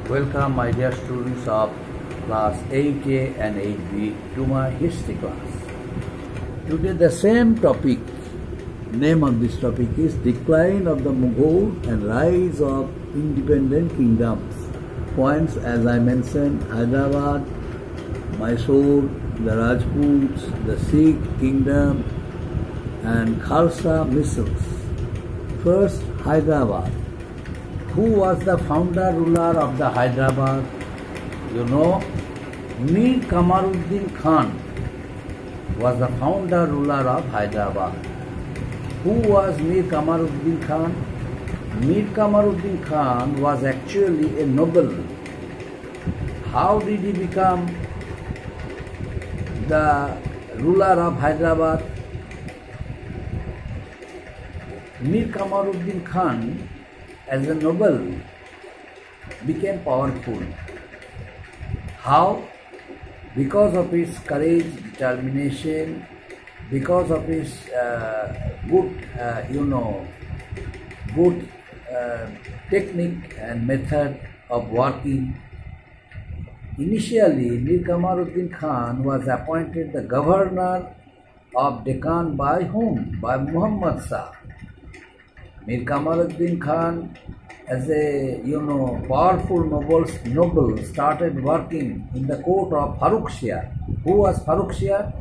Welcome my dear students of class 8A and 8B to my history class. Today the same topic, name of this topic is Decline of the Mughal and Rise of Independent Kingdoms. Points as I mentioned: Hyderabad, Mysore, the Rajputs, the Sikh kingdom and Khalsa missiles. First, Hyderabad. Who was the founder ruler of the Hyderabad? You know, Mir Kamaruddin Khan was the founder ruler of Hyderabad. Who was Mir Kamaruddin Khan? Mir Kamaruddin Khan was actually a noble. How did he become the ruler of Hyderabad? Mir Kamaruddin Khan, as a noble, became powerful. How? Because of his courage, determination, because of his good technique and method of working. Initially, Mir Kamaruddin Khan was appointed the governor of Deccan by whom? By Muhammad Shah. Mir Kamaruddin Khan, as a powerful noble, started working in the court of Farrukhsiyar. Who was Farrukhsiyar?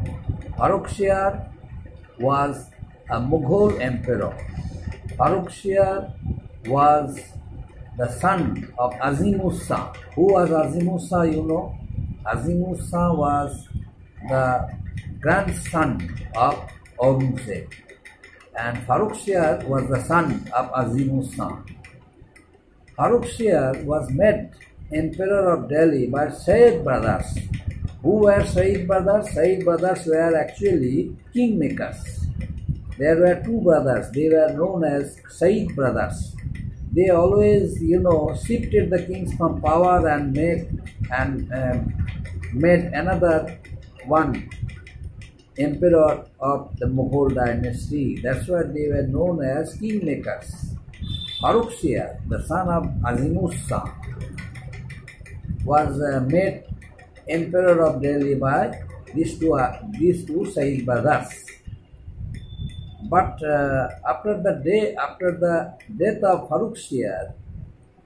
Farrukhsiyar was a Mughal emperor. Farrukhsiyar was the son of Azimus Shah. Who was Azimus Shah? Azimus Shah was the grandson of Aurangzeb. And Farrukhsiyar was the son of Azimus Shah. Farrukhsiyar was made emperor of Delhi by Sayyid brothers. Who were Sayyid brothers? Sayyid brothers were actually kingmakers. There were two brothers. They were known as Sayyid brothers. They always, shifted the kings from power and made another one emperor of the Mughal dynasty. That's why they were known as kingmakers. Farrukhsiyar, the son of Azimus Shah, was made emperor of Delhi by these two Sayyid brothers. But after the death of Farrukhsiyar,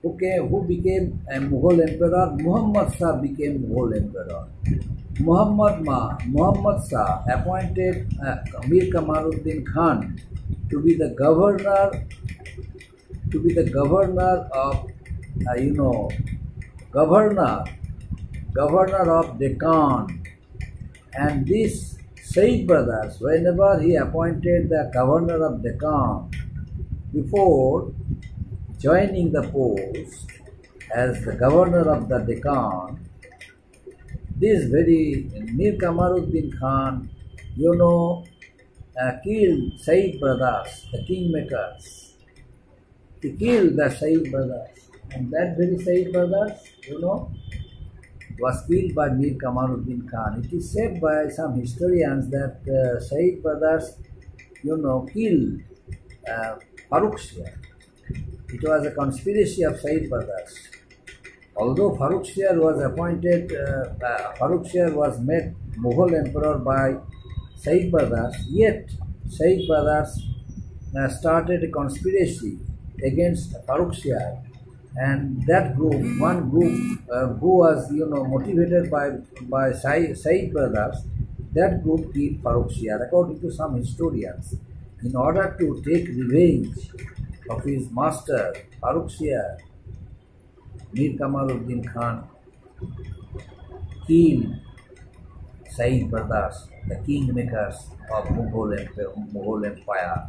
who became a Mughal emperor, Muhammad Shah became Mughal emperor. Muhammad Shah appointed Mir Kamaruddin Khan to be the governor of Deccan. And these Sayyid brothers, whenever he appointed the governor of Deccan, before joining the post as the governor of the Deccan, this very Mir Kamaruddin Khan, killed Sayyid brothers, the kingmakers. He killed the Sayyid brothers. And that very Sayyid brothers, was killed by Mir Kamaruddin Khan. It is said by some historians that Sayyid brothers, killed Farrukhsiyar. It was a conspiracy of Sayyid brothers. Although Farrukhsiyar was made Mughal emperor by Sayyid brothers, yet Sayyid brothers started a conspiracy against Farrukhsiyar, and that one group who was motivated by Sayyid brothers, that group killed Farrukhsiyar. According to some historians, in order to take revenge of his master Farrukhsiyar, Mir Kamaruddin Khan killed Sayyid brothers, the kingmakers of Mughal Empire.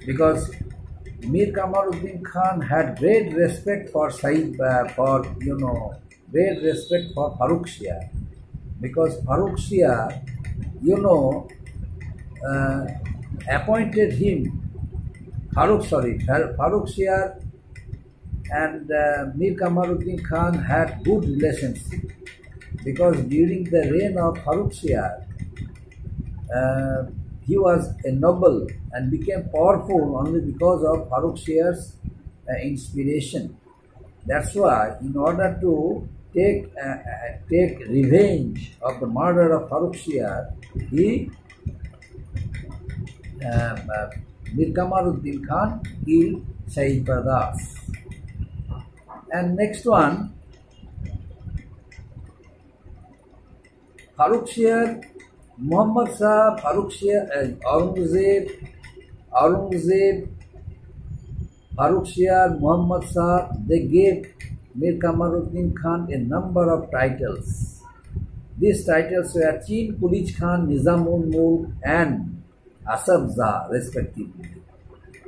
Because Mir Kamaruddin Khan had great respect for Farrukhsiyar, because Farrukhsiyar, appointed him. Farrukhsiyar and Mir Kamaruddin Khan had good relationship, because during the reign of Farrukhsiyar, he was a noble and became powerful only because of Farrukhsiyar's inspiration. That's why, in order to take revenge of the murder of Farrukhsiyar, Mir Kamaluddin Khan killed Sayyid Brothers. And next one, Farrukhsiyar, Muhammad Shah, Farrukhsiyar, Aurangzeb, Farrukhsiyar, Muhammad Shah, they gave Mir Kamaluddin Khan a number of titles. These titles were Chin Kulich Khan, Nizamul Mulk and Asaf Jah respectively.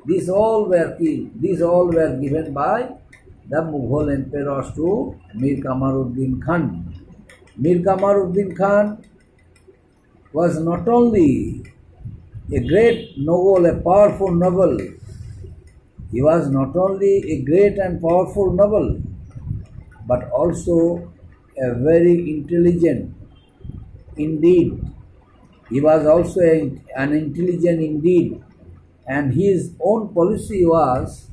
These all were killed. These all were given by the Mughal emperors to Mir Kamaluddin Khan. Mir Kamaluddin Khan was not only a great noble, a powerful noble, he was not only a great and powerful noble, but also a very intelligent indeed. He was also an intelligent indeed, and his own policy was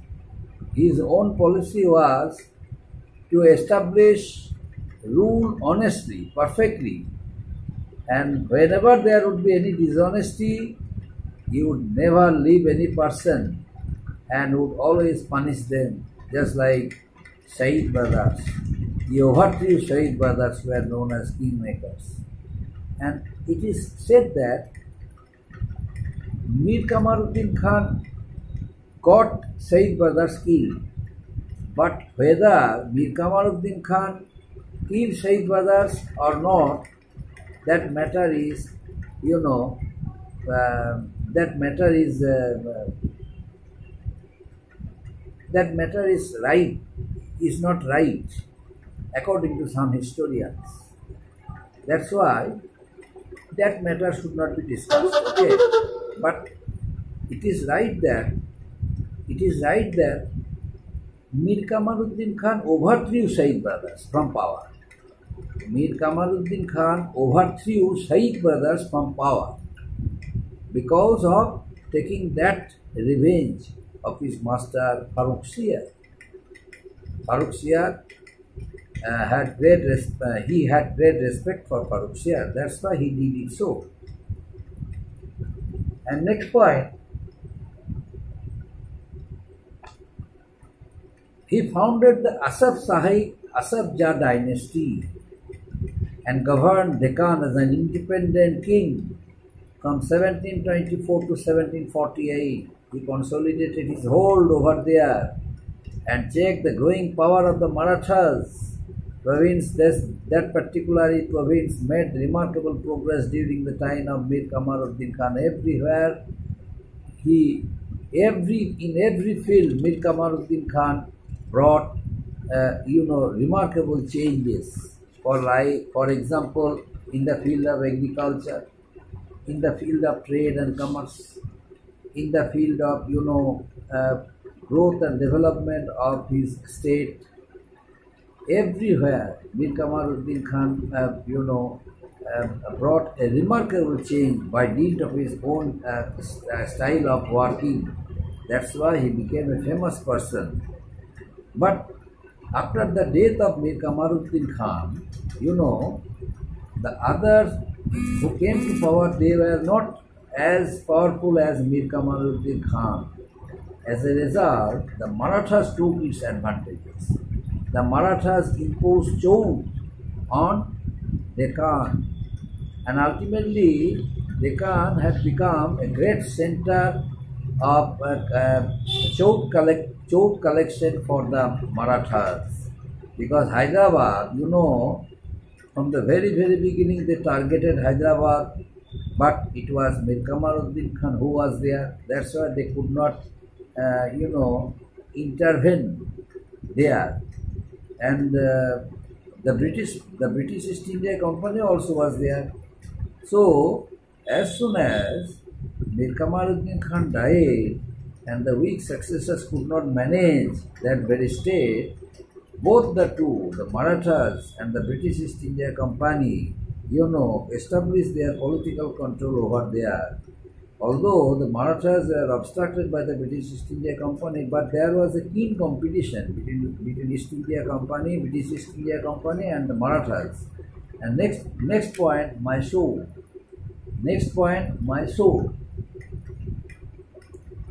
to establish rule honestly, perfectly, and whenever there would be any dishonesty, he would never leave any person and would always punish them, just like Sayyid Brothers. The overthrew Sayyid Brothers were known as kingmakers. And it is said that Mir Kamaluddin Khan got Sayyid Brothers killed. But whether Mir Kamaluddin Khan killed Sayyid Brothers or not, that matter is, is not right, according to some historians. That's why that matter should not be discussed. Okay, but it is right that Mir Kamaluddin Khan overthrew Sayyid Brothers from power. Mir Kamaluddin Khan overthrew Sayyid Brothers from power because of taking that revenge of his master Farrukhsiyar. Farrukhsiyar had great respect for Farrukhsiyar. That's why he did it so. And next point, he founded the Asaf Jah dynasty and governed Deccan as an independent king from 1724 to 1748. He consolidated his hold over there and checked the growing power of the Marathas. That particular province made remarkable progress during the time of Mir Kamaluddin Khan. Everywhere, in every field, Mir Kamaluddin Khan brought, remarkable changes. For example, in the field of agriculture, in the field of trade and commerce, in the field of, growth and development of his state. Everywhere, Mir Kamaluddin Khan, brought a remarkable change by dint of his own style of working. That's why he became a famous person. But after the death of Mir Kamaluddin Khan, the others who came to power, they were not as powerful as Mir Kamaluddin Khan. As a result, the Marathas took its advantages. The Marathas imposed Choud on Deccan, and ultimately Deccan had become a great center of Choud collection for the Marathas. Because Hyderabad, from the very, very beginning they targeted Hyderabad, but it was Mir Kamaluddin Khan who was there. That's why they could not, intervene there. And the British East India Company also was there. So as soon as Mir Kamaluddin Khan died and the weak successors could not manage that very state, both the two, the Marathas and the British East India Company, established their political control over there. Although the Marathas were obstructed by the British East India Company, but there was a keen competition between East India Company, British East India Company and the Marathas. And next point, Mysore. Next point, Mysore.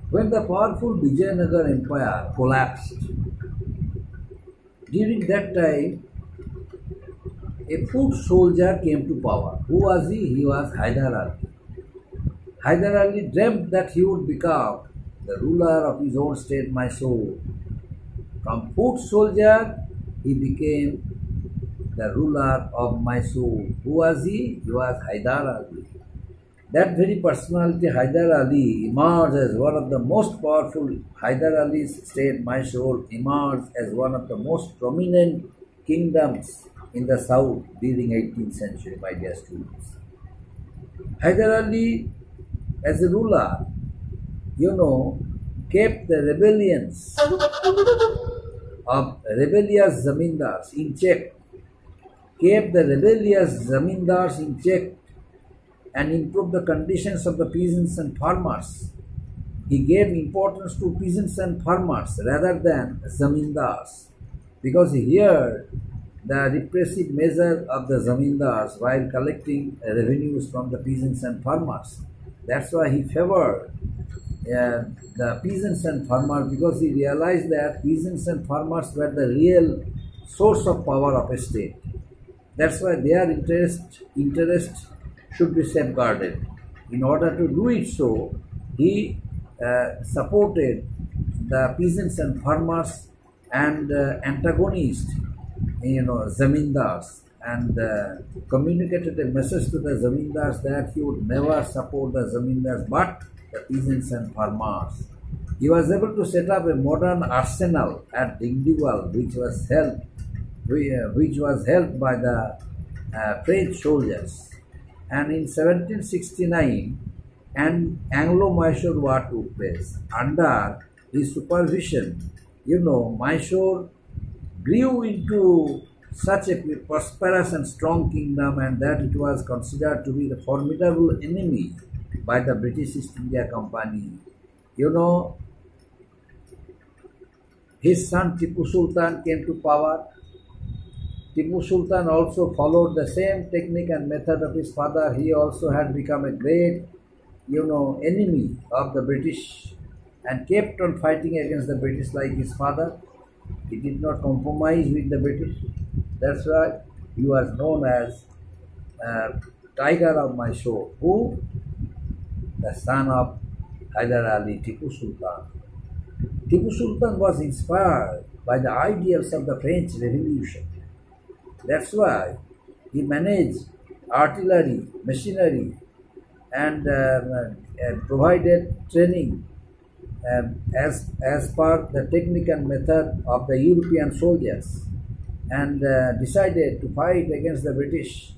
When the powerful Vijayanagar Empire collapsed, during that time, a foot soldier came to power. Who was he? He was Hyder Ali. Hyder Ali dreamt that he would become the ruler of his own state, Mysore. From foot soldier, he became the ruler of Mysore. Who was he? He was Hyder Ali. That very personality, Hyder Ali, emerged as one of the most powerful. Hyder Ali's state, Mysore, emerged as one of the most prominent kingdoms in the south during 18th century, my dear students. Hyder Ali, as a ruler, kept the rebellions of rebellious zamindars in check, and improved the conditions of the peasants and farmers. He gave importance to peasants and farmers rather than zamindars, because he heard the repressive measure of the zamindars while collecting revenues from the peasants and farmers. That's why he favored the peasants and farmers, because he realized that peasants and farmers were the real source of power of a state. That's why their interest should be safeguarded. In order to do it so, he supported the peasants and farmers and antagonized, zamindars, and communicated a message to the zamindars that he would never support the zamindars but the peasants and farmers. He was able to set up a modern arsenal at Digdiwal, which was held by the French soldiers. And in 1769, an Anglo-Mysore war took place. Under his supervision, Mysore grew into such a prosperous and strong kingdom, and that it was considered to be the formidable enemy by the British East India Company. His son Tipu Sultan came to power. Tipu Sultan also followed the same technique and method of his father. He also had become a great, enemy of the British and kept on fighting against the British like his father. He did not compromise with the British. That's why he was known as Tiger of Mysore. Who? The son of Hyder Ali, Tipu Sultan. Tipu Sultan was inspired by the ideals of the French Revolution. That's why he managed artillery, machinery, and provided training as per the technique and method of the European soldiers, and decided to fight against the British.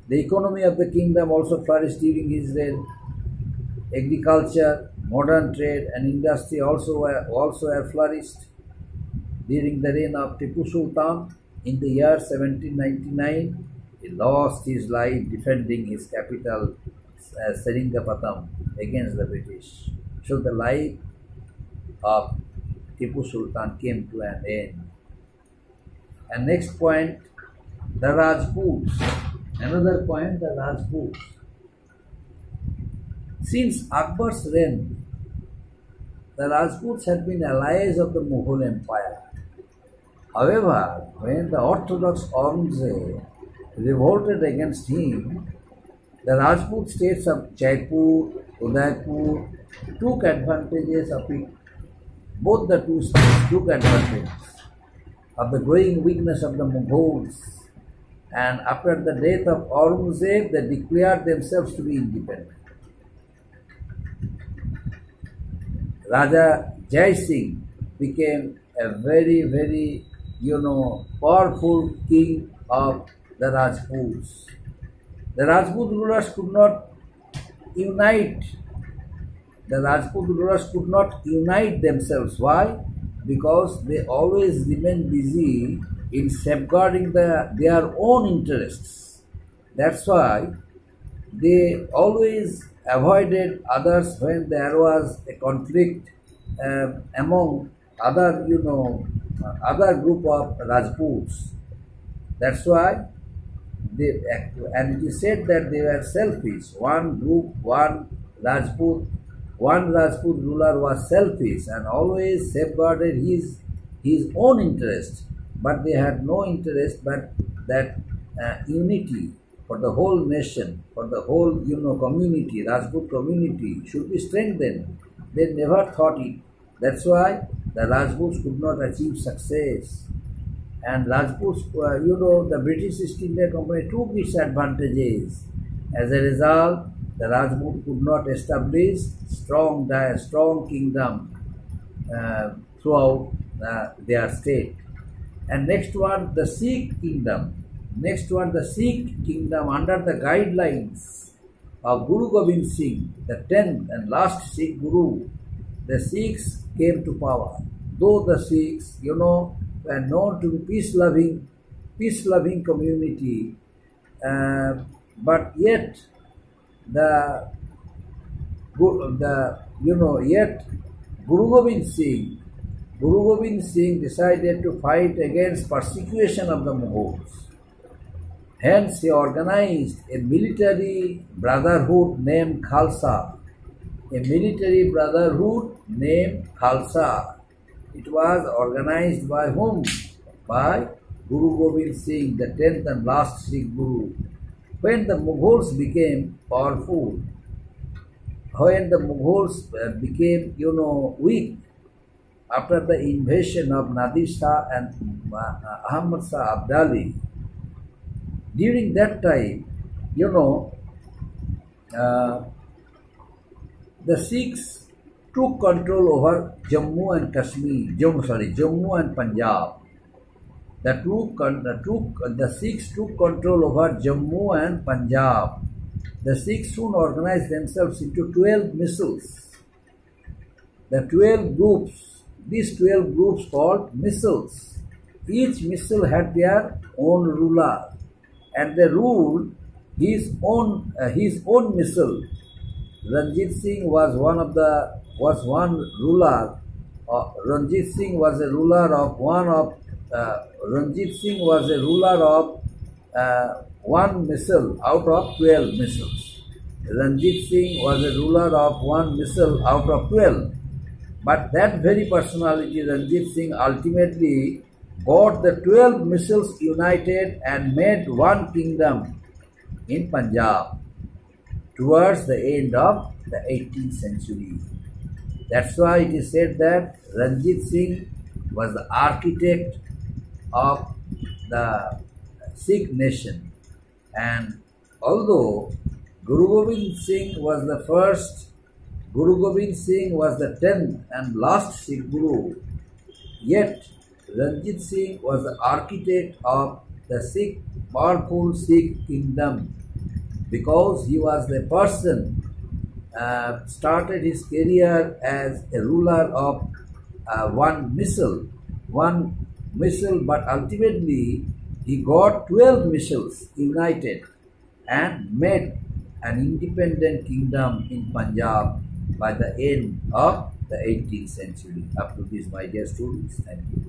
The economy of the kingdom also flourished during his reign. Agriculture, modern trade, and industry also have flourished during the reign of Tipu Sultan. In the year 1799, he lost his life defending his capital, Seringapatam, against the British. So the life of Tipu Sultan came to an end. And next point, the Rajputs. Another point, the Rajputs. Since Akbar's reign, the Rajputs had been allies of the Mughal Empire. However, when the Orthodox Aurangzeb revolted against him, the Rajput states of Jaipur, Udaipur took advantages of it. Both the two states took advantage of the growing weakness of the Mughals, and after the death of Aurangzeb, they declared themselves to be independent. Raja Jai Singh became a very, very powerful king of the Rajputs. The Rajput rulers could not unite. The Rajput rulers could not unite themselves. Why? Because they always remained busy in safeguarding their own interests. That's why they always avoided others when there was a conflict among other, other group of Rajputs. That's why they, and it is said that they were selfish. One group, one Rajput ruler was selfish and always safeguarded his own interest. But they had no interest but that unity for the whole nation, for the whole community, Rajput community should be strengthened. They never thought it. That's why the Rajputs could not achieve success. And Rajputs, the British East India Company took its advantages. As a result, the Rajput could not establish strong kingdom throughout their state. And next one, the Sikh kingdom. Next one, the Sikh kingdom under the guidelines of Guru Gobind Singh, the 10th and last Sikh Guru. The Sikhs came to power. Though the Sikhs, were known to be peace-loving community, but yet yet Guru Gobind Singh decided to fight against persecution of the Mughals. Hence, he organized a military brotherhood named Khalsa. A military brotherhood named Khalsa. It was organized by whom? By Guru Gobind Singh, the 10th and last Sikh Guru. When the Mughals became powerful, when the Mughals became, weak, after the invasion of Nadir Shah and Ahmad Shah Abdali, during that time, the Sikhs took control over Jammu and Punjab. The Sikhs took control over Jammu and Punjab. The Sikhs soon organized themselves into 12 missals. The 12 groups, these 12 groups called missals. Each missile had their own ruler, and they ruled his own missile. Ranjit Singh was one ruler. Ranjit Singh was a ruler of one missile out of 12 missiles. Ranjit Singh was a ruler of one missile out of 12. But that very personality, Ranjit Singh, ultimately got the 12 missiles united and made one kingdom in Punjab towards the end of the 18th century. That's why it is said that Ranjit Singh was the architect of the Sikh nation. And although Guru Gobind Singh was the first, Guru Gobind Singh was the 10th and last Sikh Guru, yet Ranjit Singh was the architect of the powerful Sikh kingdom, because he was the person started his career as a ruler of one missile, but ultimately he got 12 missiles united and made an independent kingdom in Punjab by the end of the 18th century. Up to this, my dear students, thank you.